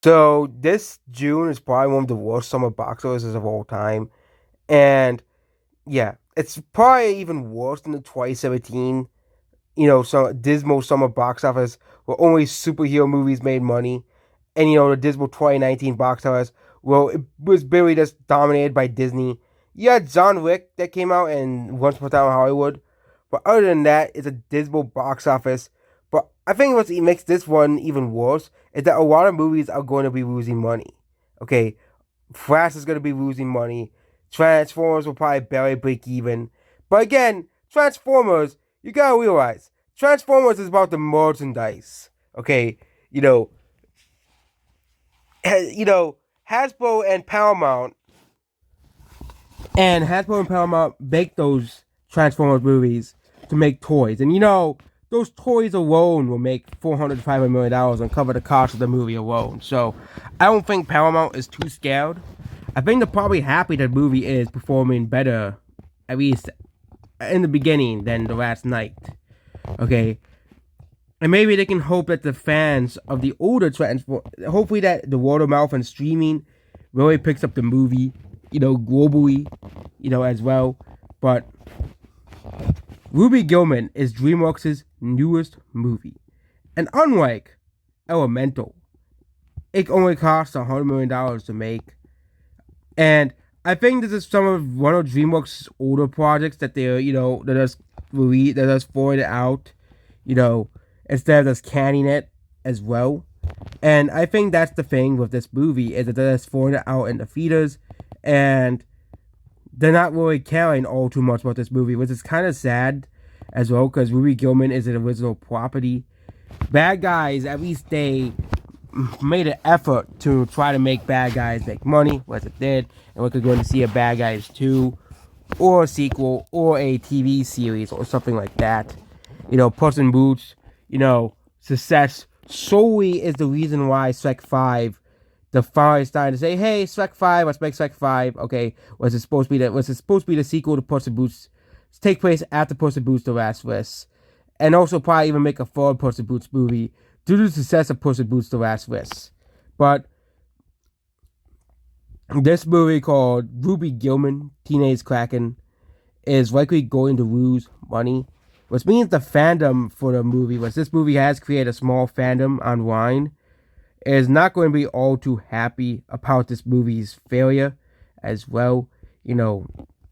So this June is probably one of the worst summer box offices of all time. And yeah, it's probably even worse than the 2017, so dismal summer box office where only superhero movies made money. And the dismal 2019 box office, well, it was barely just dominated by Disney. You had John Wick that came out and Once Upon a Time in Hollywood. But other than that, it's a dismal box office. But I think what makes this one even worse is that a lot of movies are going to be losing money. Okay, Flash is going to be losing money. Transformers will probably barely break even. But again, Transformers, you gotta realize, Transformers is about the merchandise. Okay, you know, Hasbro and Paramount make those Transformers movies to make toys. And those toys alone will make $400 to $500 and cover the cost of the movie alone. So I don't think Paramount is too scared. I think they're probably happy that the movie is performing better, at least in the beginning, than the last night. Okay. And maybe they can hope that the fans of the older Transformers, hopefully that the word of mouth and streaming really picks up the movie, globally, as well. But Ruby Gillman is DreamWorks' newest movie. And unlike Elemental, it only costs $100 million to make. And I think this is one of DreamWorks' older projects that they're, that just forward it out, instead of just canning it as well. And I think that's the thing with this movie, is that they're just throwing it out in the theaters, and they're not really caring all too much about this movie, which is kind of sad as well, because Ruby Gillman is an original property. Bad Guys, at least they made an effort to try to make Bad Guys make money, which it did, and we're going to see a Bad Guys 2, or a sequel, or a TV series, or something like that. Puss in Boots, success solely is the reason why Shrek 5, the finally starting to say, hey, Shrek 5, let's make Shrek 5. Okay, was it supposed to be the sequel to Puss in Boots? Take place after Puss in Boots: The Last Wish, and also probably even make a third Puss in Boots movie due to the success of Puss in Boots: The Last Wish. But this movie called Ruby Gillman, Teenage Kraken, is likely going to lose money, which means the fandom for the movie, which this movie has created a small fandom online, is not going to be all too happy about this movie's failure as well.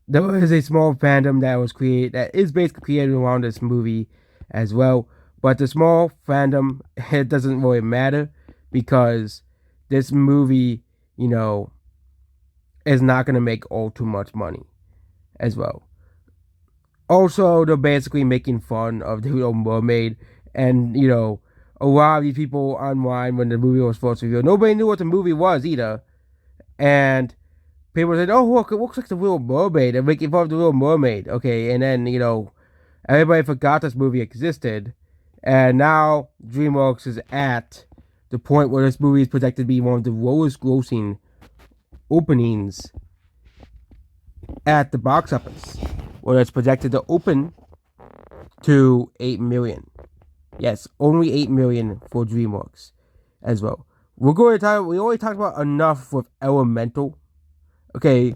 There is a small fandom that is basically created around this movie as well. But the small fandom, it doesn't really matter, because this movie, is not going to make all too much money as well. Also, they're basically making fun of the Little Mermaid, and a lot of these people online, when the movie was first revealed, nobody knew what the movie was either, and people said, "Oh, look, it looks like the Little Mermaid," and making fun of the Little Mermaid. Okay, and then everybody forgot this movie existed, and now DreamWorks is at the point where this movie is projected to be one of the lowest grossing openings at the box office, where it's projected to open to 8 million. Yes, only 8 million for DreamWorks as well. We already talked about enough with Elemental. Okay,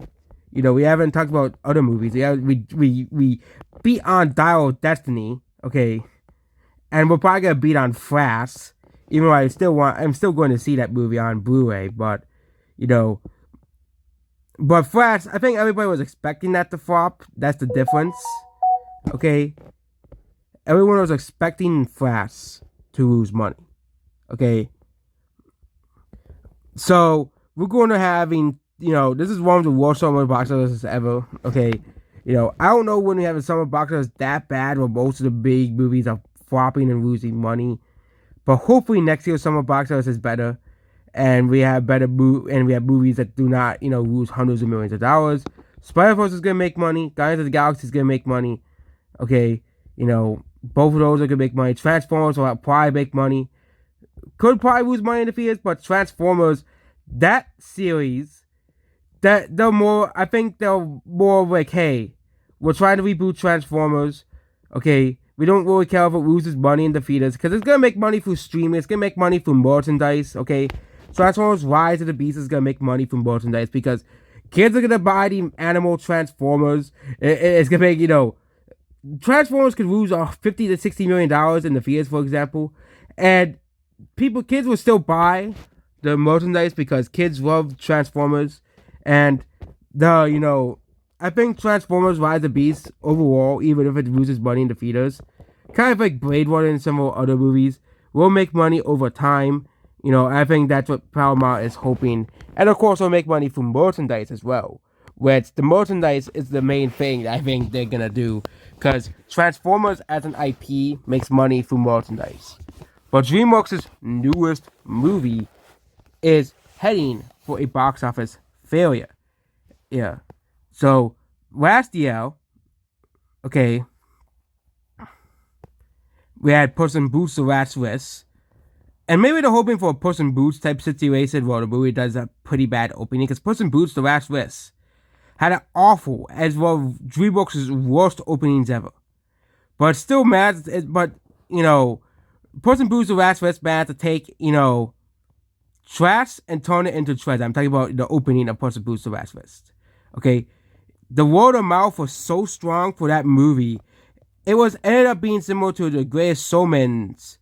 we haven't talked about other movies. We beat on Dial of Destiny. Okay, and we're probably gonna beat on Flash. Even though I'm still going to see that movie on Blu-ray. But but Flash, I think everybody was expecting that to flop. That's the difference. Okay, everyone was expecting Flash to lose money. Okay, so we're going to having, this is one of the worst summer box offices ever. Okay, I don't know when we have a summer box office that bad where most of the big movies are flopping and losing money. But hopefully next year's summer box office is better, and we have movies that do not, lose hundreds of millions of dollars. Spider-Verse is gonna make money. Guardians of the Galaxy is gonna make money. Okay, both of those are gonna make money. Transformers will probably make money. Could probably lose money in the theaters, but Transformers, that series, I think they're more like, hey, we're trying to reboot Transformers. Okay, we don't really care if it loses money in the theaters, because it's gonna make money through streaming. It's gonna make money through merchandise. Okay, Transformers Rise of the Beast is gonna make money from merchandise because kids are gonna buy the animal Transformers. It's gonna make, Transformers could lose $50 to $60 million in the theaters, for example, and kids will still buy the merchandise because kids love Transformers, and I think Transformers Rise of the Beast overall, even if it loses money in the theaters, kind of like Blade Runner and some other movies, will make money over time. I think that's what Paramount is hoping, and of course, will make money from merchandise as well. Which the merchandise is the main thing I think they're gonna do, because Transformers as an IP makes money through merchandise. But DreamWorks' newest movie is heading for a box office failure. Yeah. So last year, okay, we had Puss in Boots: The Last Wish. And maybe they're hoping for a Puss in Boots type situation where the movie does a pretty bad opening, because Puss in Boots: The Last Wish had an awful, as well, DreamWorks' worst openings ever. But still mad, but, Puss in Boots: The Last Wish managed to take, trash and turn it into treasure. I'm talking about the opening of Puss in Boots: The Last Wish. Okay? The word of mouth was so strong for that movie. It ended up being similar to The Greatest Showman's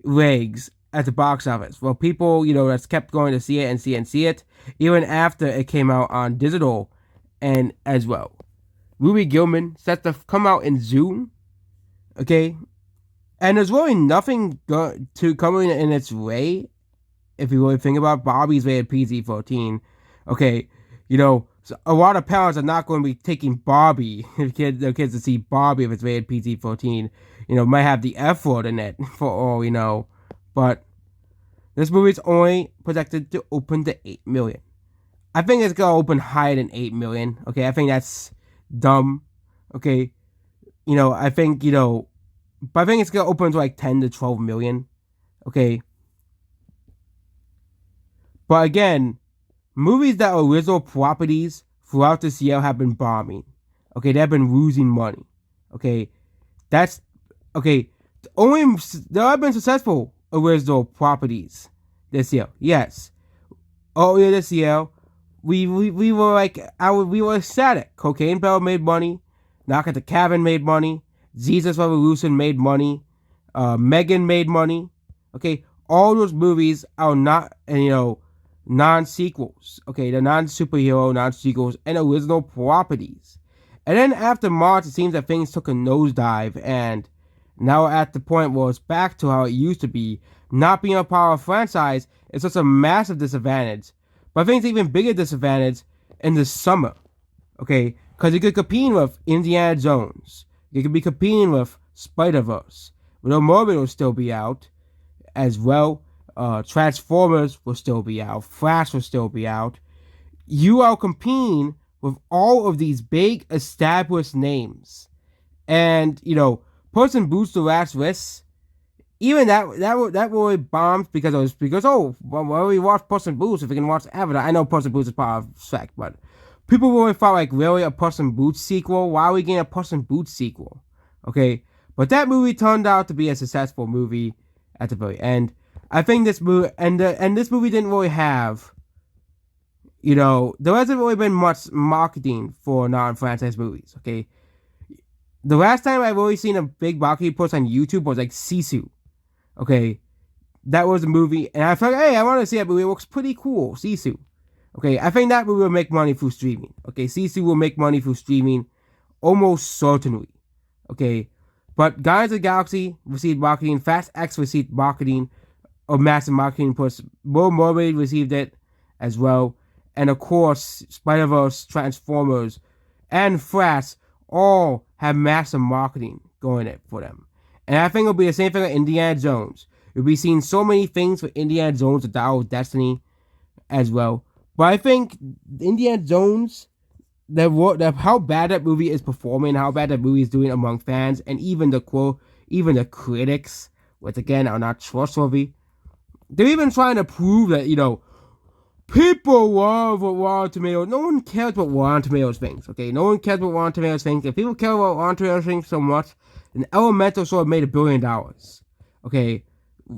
legs at the box office. Well, people, that's kept going to see it and see it and see it, even after it came out on digital and as well. Movie Gillman set to come out in June. Okay? And there's really nothing to come in its way, if you really think about it. Barbie's rated PG-13. Okay, so a lot of parents are not going to be taking Barbie, their kids to see Barbie if it's rated PG-14. Might have the F word in it, for all we know. But this movie's only projected to open to 8 million. I think it's going to open higher than 8 million. Okay, I think that's dumb. Okay, I think, but I think it's going to open to like 10 to 12 million. Okay. But again, movies that are original properties throughout this year have been bombing. Okay, they've been losing money. Okay, there have been successful original properties this year. Yes, earlier this year, we were ecstatic. Cocaine Bear made money. Knock at the Cabin made money. Jesus Revolution made money. Megan made money. Okay, all those movies are not, non-sequels. Okay, they're non-superhero, non-sequels, and original properties. And then after March, it seems that things took a nosedive, and now we're at the point where it's back to how it used to be. Not being a part of a franchise is such a massive disadvantage. But I think it's an even bigger disadvantage in the summer. Okay, because you could compete with Indiana Jones. You could be competing with Spider-Verse. Little Mermaid will still be out as well. Transformers will still be out. Flash will still be out. You are competing with all of these big established names. And, Puss in Boots: The Last Wish, even that really bombed because well, we watch Puss in Boots if we can watch Avatar. I know Puss in Boots is part of Shrek, but people really thought, like, really a Puss in Boots sequel? Why are we getting a Puss in Boots sequel? Okay, but that movie turned out to be a successful movie at the very end. I think this movie, and this movie didn't really have, there hasn't really been much marketing for non-franchise movies, okay? The last time I've really seen a big marketing post on YouTube was like Sisu, okay? That was a movie, and I thought, hey, I want to see that movie. It looks pretty cool, Sisu. Okay, I think that movie will make money through streaming. Okay, Sisu will make money through streaming, almost certainly. Okay, but Guardians of the Galaxy received marketing, Fast X received marketing, or massive marketing push. Little Mermaid received it as well. And of course, Spider-Verse, Transformers, and Flash all have massive marketing going it for them. And I think it'll be the same thing with Indiana Jones. You'll be seeing so many things with Indiana Jones, The Dial of Destiny, as well. But I think Indiana Jones, how bad that movie is performing, how bad that movie is doing among fans, and even the critics, which again are not trustworthy. They're even trying to prove that, people love what Rotten Tomatoes. No one cares what Rotten Tomatoes thinks, okay? No one cares what Rotten Tomatoes thinks. If people care about Rotten Tomatoes thinks so much, then Elemental sort of made $1 billion, okay?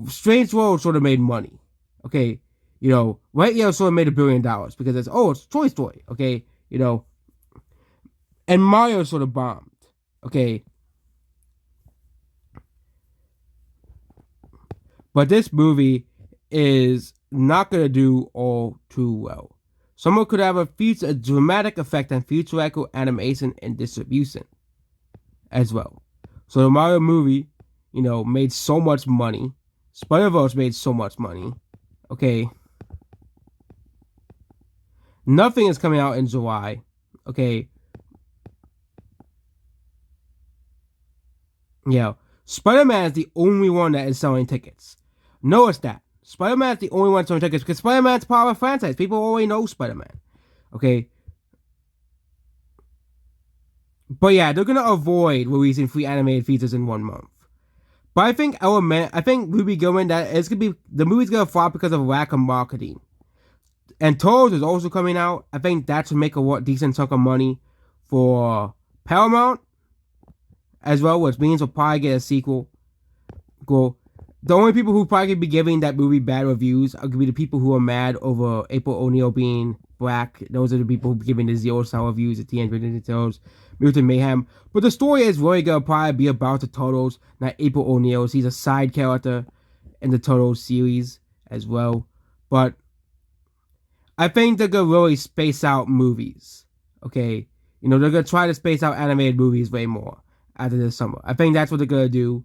Strange World sort of made money, okay? Right here sort of made $1 billion because it's Toy Story, okay, and Mario sort of bombed, okay. But this movie is not going to do all too well. Someone could have a dramatic effect on future record animation and distribution as well. So the Mario movie, made so much money. Spider-Verse made so much money. Okay. Nothing is coming out in July. Okay. Yeah. Spider-Man is the only one that is selling tickets. Notice that. Spider-Man is the only one selling tickets because Spider-Man's part of a franchise. People already know Spider-Man. Okay. But yeah, they're gonna avoid releasing 3 animated features in 1 month. But I think Ruby Gillman, the movie's gonna flop because of lack of marketing. And Toes is also coming out. I think that should make a decent chunk of money for Paramount as well, which means we'll probably get a sequel. Cool. The only people who probably could be giving that movie bad reviews are going to be the people who are mad over April O'Neil being black. Those are the people who are giving the 0-star reviews at the end of the Turtles, Mutant Mayhem. But the story is really going to probably be about the Turtles, not April O'Neil. He's a side character in the Turtles series as well. But I think they're going to really space out movies. Okay? They're going to try to space out animated movies way more after this summer. I think that's what they're going to do.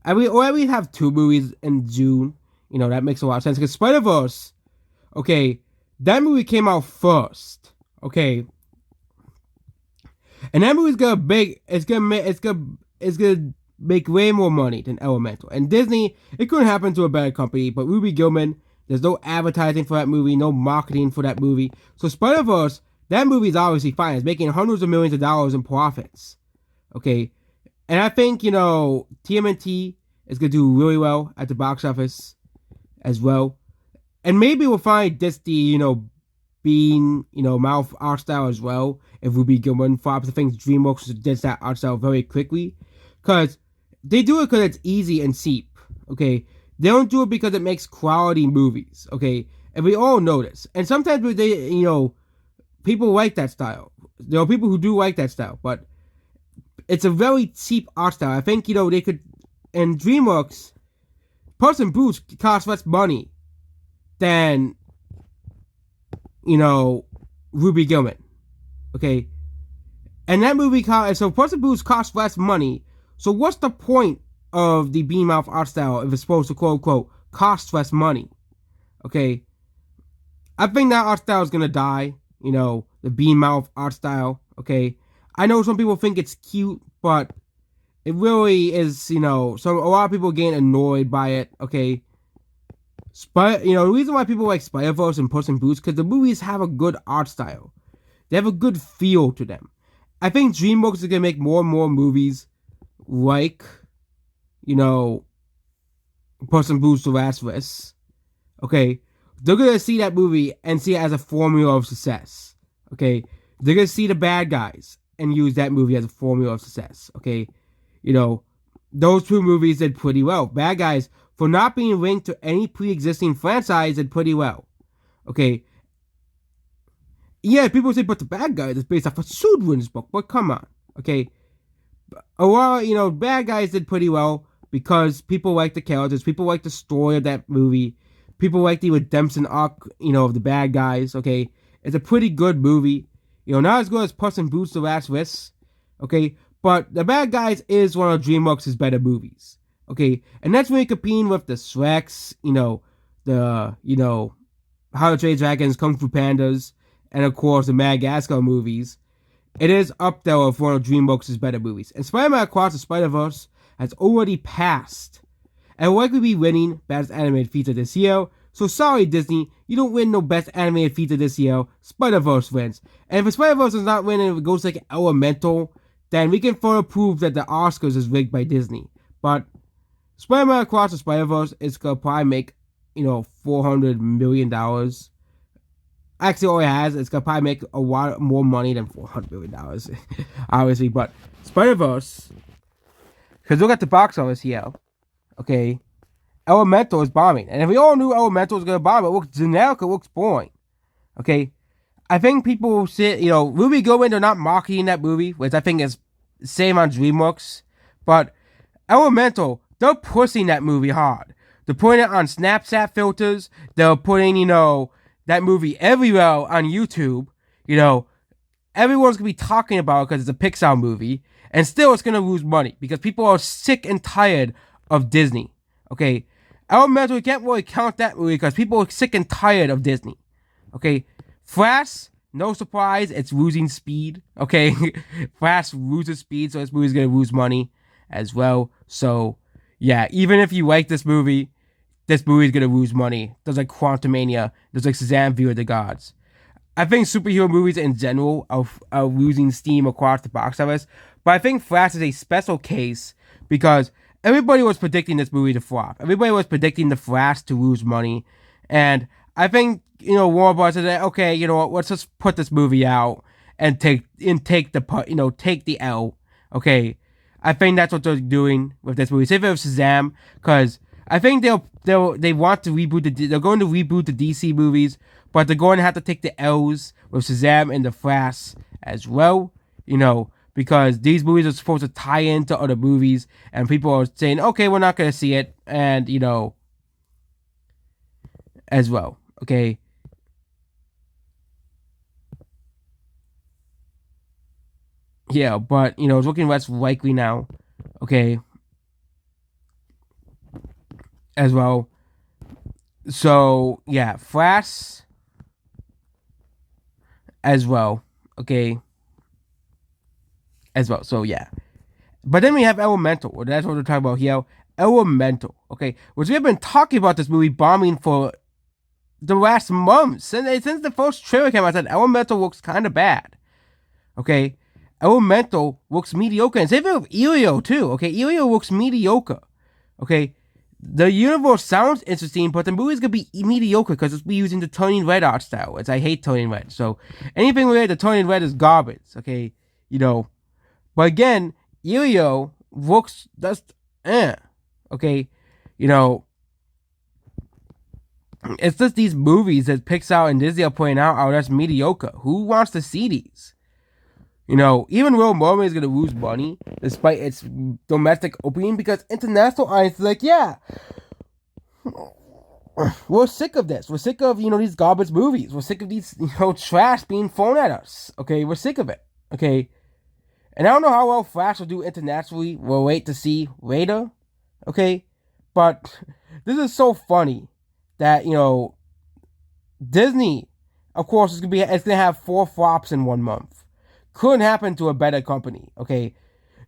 Or at least have 2 movies in June. That makes a lot of sense. Because Spider-Verse, okay, that movie came out first. Okay. And that movie's gonna make way more money than Elemental. And Disney, it couldn't happen to a better company, but Ruby Gillman, there's no advertising for that movie, no marketing for that movie. So Spider-Verse, that movie's obviously fine. It's making hundreds of millions of dollars in profits. Okay. And I think, TMNT is going to do really well at the box office as well. And maybe we'll find Disney, being, mouth art style as well. If Ruby Gillman flops, I think DreamWorks does that art style very quickly. Because they do it because it's easy and cheap. Okay. They don't do it because it makes quality movies. Okay. And we all know this. And sometimes people like that style. There are people who do like that style. But it's a very cheap art style. I think, they could, in DreamWorks, Puss in Boots costs less money than, Ruby Gillman. Okay? And that movie so Puss in Boots costs less money. So what's the point of the Bean Mouth art style if it's supposed to, quote unquote, cost less money? Okay? I think that art style is gonna die. The Bean Mouth art style. Okay? I know some people think it's cute, but it really is, a lot of people getting annoyed by it, okay? The reason why people like Spider-Verse and Puss in Boots, because the movies have a good art style. They have a good feel to them. I think DreamWorks is going to make more and more movies like, Puss in Boots: The Last Wish, okay? They're going to see that movie and see it as a formula of success, okay? They're going to see the bad guys and use that movie as a formula of success, okay? Those 2 movies did pretty well. Bad Guys, for not being linked to any pre-existing franchise, did pretty well, okay? Yeah, people say, but the Bad Guys is based off a children's book, but come on, okay? A lot, Bad Guys did pretty well because people like the characters, people like the story of that movie, people like the redemption arc, of the bad guys, okay? It's a pretty good movie. Not as good as Puss in Boots: The Last Wish, okay? But The Bad Guys is one of DreamWorks' better movies, okay? And that's when you're competing with the Shreks, How to Train Dragons, Kung Fu Pandas, and of course the Madagascar movies. It is up there with one of DreamWorks' better movies. And Spider-Man Across the Spider-Verse has already passed and will likely be winning Best Animated Feature this year. So sorry, Disney, you don't win no Best Animated Feature this year. Spider-Verse wins. And if Spider-Verse is not winning, if it goes like Elemental, then we can further prove that the Oscars is rigged by Disney. But Spider-Man Across the Spider-Verse is going to probably make, $400 million. Actually, all it has, it's going to probably make a lot more money than $400 million, obviously. But Spider-Verse, because look at the box office here, okay? Elemental is bombing. And if we all knew Elemental was going to bomb, it looks generic, it looks boring. Okay? I think people will sit, Ruby Gillman, they're not marketing that movie, which I think is same on DreamWorks. But Elemental, they're pushing that movie hard. They're putting it on Snapchat filters. They're putting, that movie everywhere on YouTube. Everyone's going to be talking about it because it's a Pixar movie. And still, it's going to lose money because people are sick and tired of Disney. Okay? Elemental, you can't really count that movie because people are sick and tired of Disney. Okay? Flash, no surprise, it's losing speed. Okay? Flash loses speed, so this movie's going to lose money as well. So, yeah, even if you like this movie's going to lose money. There's like Quantumania. There's like Shazam! View of the Gods. I think superhero movies in general are losing steam across the box office. But I think Flash is a special case because everybody was predicting this movie to flop. Everybody was predicting the Flash to lose money. And I think, Warner Bros. Said, okay, you know what, let's just put this movie out and take the L. Okay. I think that's what they're doing with this movie. Save it with Shazam, because I think they want to reboot they're going to reboot the DC movies, but they're going to have to take the L's with Shazam and the Flash as well, because these movies are supposed to tie into other movies, and people are saying, okay, we're not going to see it, and, as well, okay? Yeah, but, it's looking less likely now, okay? As well. So, yeah, Flash as well, okay? As well, so yeah. But then we have Elemental. That's what we're talking about here. Elemental, okay? Which we have been talking about this movie bombing for the last month. Since the first trailer came out, I said Elemental looks kind of bad, okay? Elemental looks mediocre. And same thing with Elio, too, okay? Elio looks mediocre, okay? The universe sounds interesting, but the movie's gonna be mediocre because it's be using the turning red art style. I hate turning red. So anything related to turning red is garbage. Okay, But again, Elio looks just Okay, it's just these movies that Pixar and Disney are putting out. Oh, that's mediocre. Who wants to see these? Even Little Mermaid is going to lose money despite its domestic opening because international audience is like, yeah, we're sick of this. We're sick of, these garbage movies. We're sick of these, trash being thrown at us. Okay, we're sick of it. Okay, and I don't know how well Flash will do internationally. We'll wait to see later. Okay, but this is so funny that, Disney, of course, it's gonna have 4 flops in 1 month. Couldn't happen to a better company, okay?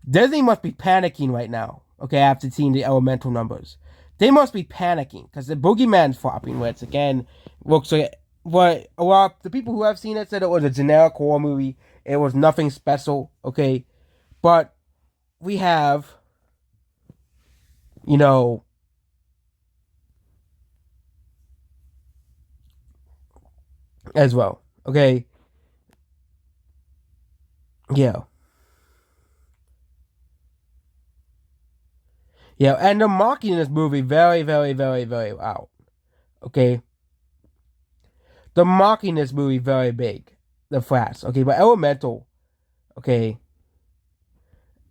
Disney must be panicking right now, okay, after seeing the Elemental numbers. They must be panicking, because the Boogeyman's flopping, which, again, looks like... But the people who have seen it said it was a generic horror movie. It was nothing special, okay? But we have, as well, okay? Yeah. Yeah, and they're mocking this movie very, very, very, very loud. Okay? They're mocking this movie very big. The Flash. Okay, but Elemental. Okay.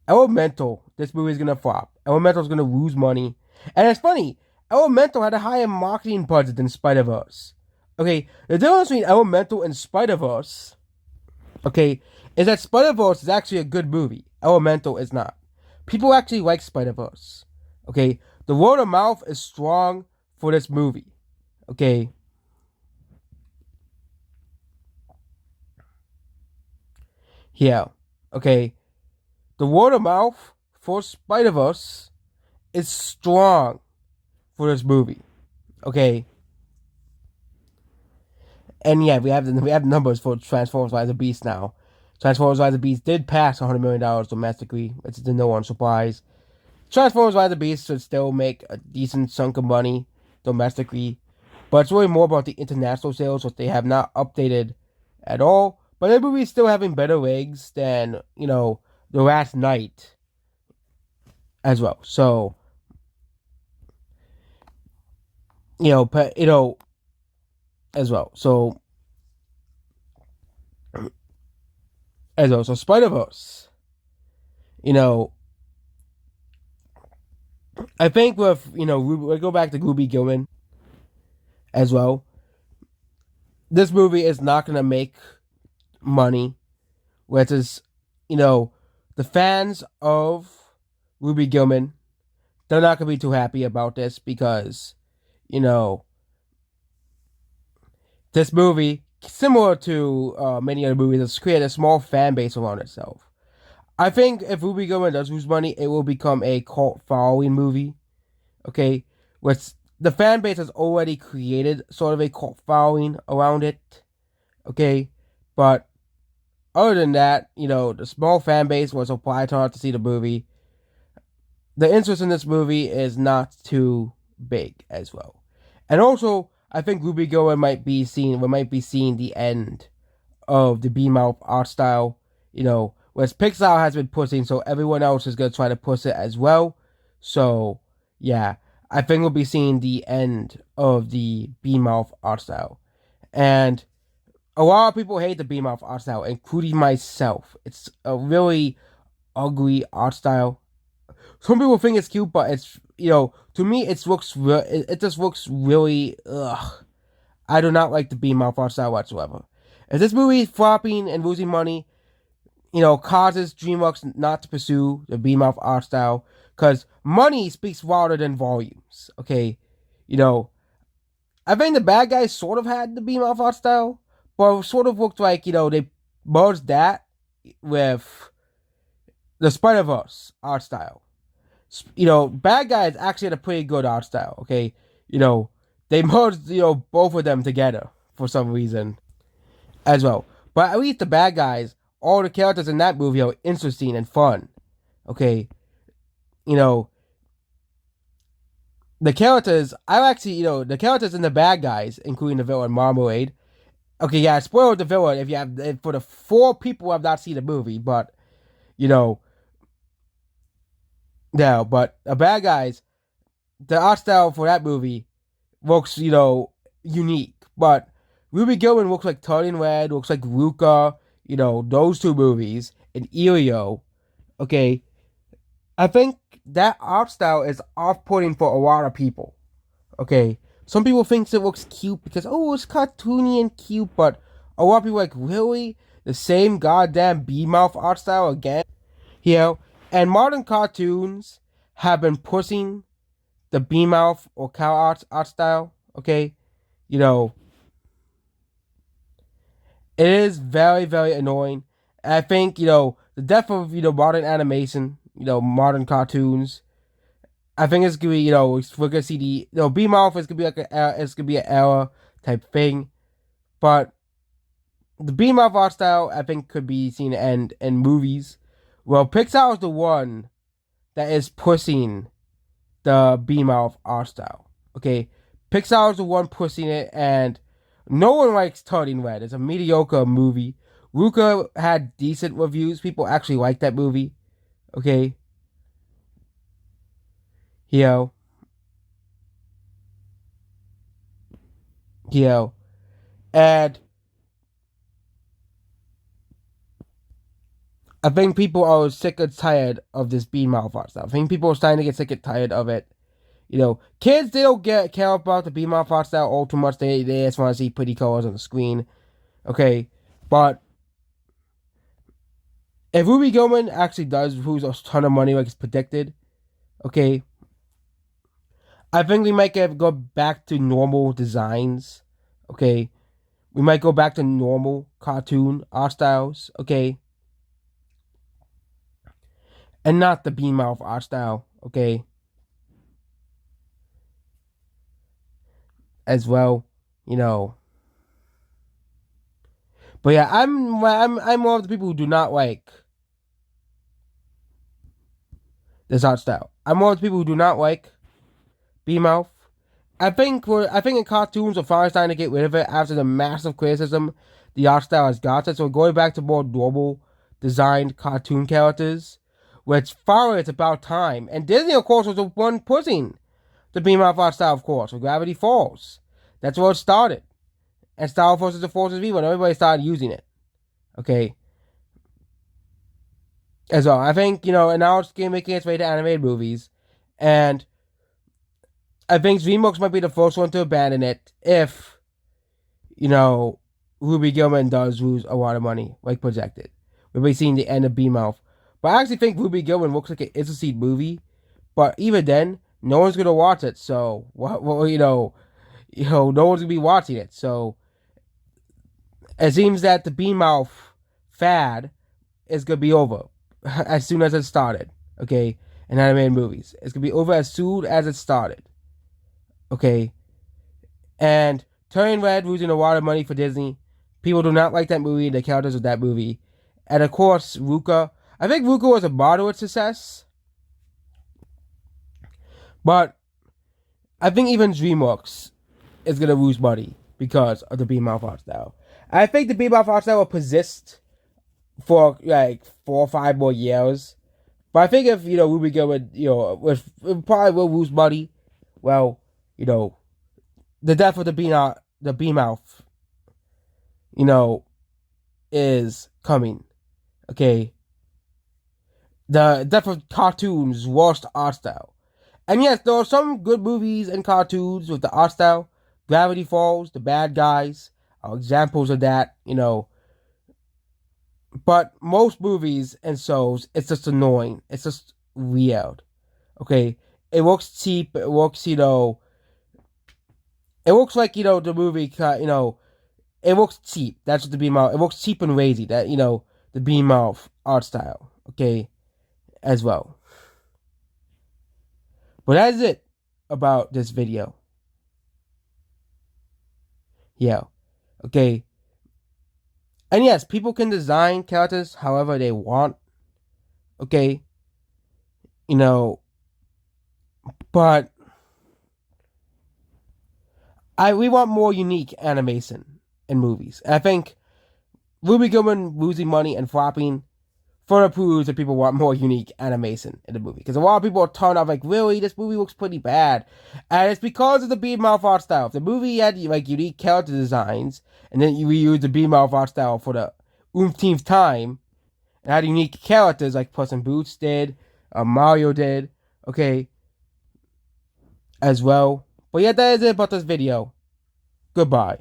Elemental. This movie is gonna flop. Elemental's gonna lose money. And it's funny. Elemental had a higher marketing budget than Spider-Verse. Okay, the difference between Elemental and Spider-Verse, okay, is that Spider-Verse is actually a good movie. Elemental is not. People actually like Spider-Verse. Okay, the word of mouth is strong for this movie. Okay. Yeah. Okay. The word of mouth for Spider-Verse is strong for this movie. Okay. And yeah, we have numbers for Transformers: Rise of the Beast now. Transformers: Rise of the Beast did pass $100 million domestically, which is no one's surprise. Transformers: Rise of the Beast should still make a decent chunk of money domestically, but it's really more about the international sales, which they have not updated at all. But the movie is still having better legs than, The Last Night as well. So, you know, as well. So as well. So Spider-Verse, you know, I think with we go back to Ruby Gillman as well. This movie is not gonna make money, which is, you know, the fans of Ruby Gillman, they're not gonna be too happy about this because, you know, this movie, similar to many other movies, has created a small fan base around itself. I think if Ruby Gillman does lose money, it will become a cult following movie. Okay, which the fan base has already created sort of a cult following around it. Okay, but other than that, the small fan base was apply to to see the movie. The interest in this movie is not too big as well, and also I think Ruby Gillman might be seeing the end of the B mouth art style. Whereas Pixar has been pushing, so everyone else is gonna try to push it as well. So yeah, I think we'll be seeing the end of the B mouth art style, and a lot of people hate the B mouth art style, including myself. It's a really ugly art style. Some people think it's cute, but it's to me it just looks really ugh. I do not like the B mouth art style whatsoever. If this movie is flopping and losing money, causes DreamWorks not to pursue the B mouth art style because money speaks louder than volumes. Okay, I think the bad guys sort of had the B mouth art style, but it sort of looked like they merged that with the Spider Verse art style. Bad guys actually had a pretty good art style. Okay, they merged both of them together for some reason as well. But at least the bad guys, all the characters in that movie are interesting and fun. Okay, you know the characters. I actually the characters and the bad guys, including the villain Marmalade. Okay, yeah, spoiled the villain if you have for the 4 people who have not seen the movie, but you know, no, but the bad guys, the art style for that movie looks unique, but Ruby Gillman looks like Turning Red, looks like Luca, those 2 movies, and Elio. Okay, I think that art style is off-putting for a lot of people. Okay, some people think it looks cute because it's cartoony and cute, but a lot of people are like, really, the same goddamn B mouth art style again? And modern cartoons have been pushing the B mouth or cow art style. Okay, you know, it is very very annoying. And I think the death of modern animation, modern cartoons. I think it's gonna be we're gonna see the B mouth is gonna be like it's gonna be an era type thing, but the B mouth art style I think could be seen in movies. Well, Pixar is the one that is pushing the B mouth art style. Okay, Pixar is the one pushing it, and no one likes Turning Red. It's a mediocre movie. Luca had decent reviews. People actually like that movie. Okay, you know, you know, and I think people are sick and tired of this B mouth art style. I think people are starting to get sick and tired of it. Kids they don't care about the B mouth art style all too much. They just want to see pretty colors on the screen. Okay, but if Ruby Gillman actually does lose a ton of money like it's predicted, okay, I think we might go back to normal designs. Okay, we might go back to normal cartoon art styles. Okay, and not the B mouth art style. Okay, as well. You know. But yeah, I'm one of the people who do not like this art style. I'm one of the people who do not like B mouth. I think in cartoons we're finally starting to get rid of it after the massive criticism the art style has gotten. So we're going back to more normal designed cartoon characters, which finally it's about time. And Disney, of course, was the one pushing the beam out art style, of course, with Gravity Falls. That's where it started. And Star Force is the Force of Evil, and everybody started using it. Okay. As well, I think, and now it's making its way to animated movies. And I think DreamWorks might be the first one to abandon it if, Ruby Gillman does lose a lot of money, like projected. We'll be seeing the end of Beamouth. But I actually think Ruby Gillman looks like an Institute movie. But even then, no one's gonna watch it. So, no one's gonna be watching it. So, it seems that the Beamouth fad is gonna be over as soon as it started. Okay, in animated movies, it's gonna be over as soon as it started. Okay, and Turning Red losing a lot of money for Disney. People do not like that movie, the characters of that movie. And of course, Luca. I think Luca was a moderate success. But I think even DreamWorks is going to lose money because of the Beamouth art style. I think the Beamouth art style will persist for like 4 or 5 more years. But I think if, Ruby Gillman, probably will lose money. Well, the death of the Beamouth, is coming. Okay. The death of cartoons' worst art style. And yes, there are some good movies and cartoons with the art style. Gravity Falls, The Bad Guys are examples of that, But most movies and shows, it's just annoying. It's just weird. Okay? It looks cheap. It looks, it looks like, the movie, it looks cheap. That's what the Beamouth, it looks cheap and lazy. That, the Beamouth art style. Okay? As well. But that's it about this video. Yeah. Okay. And yes, people can design characters however they want. Okay. But we want more unique animation in movies. And I think Ruby Gillman losing money and flopping further proves that people want more unique animation in the movie. Because a lot of people are turned off, like, really, this movie looks pretty bad. And it's because of the Beamouth art style. If the movie had, like, unique character designs, and then you reuse the Beamouth art style for the umpteenth time, and had unique characters like Puss in Boots did, Mario did, okay, as well. But yeah, that is it about this video. Goodbye.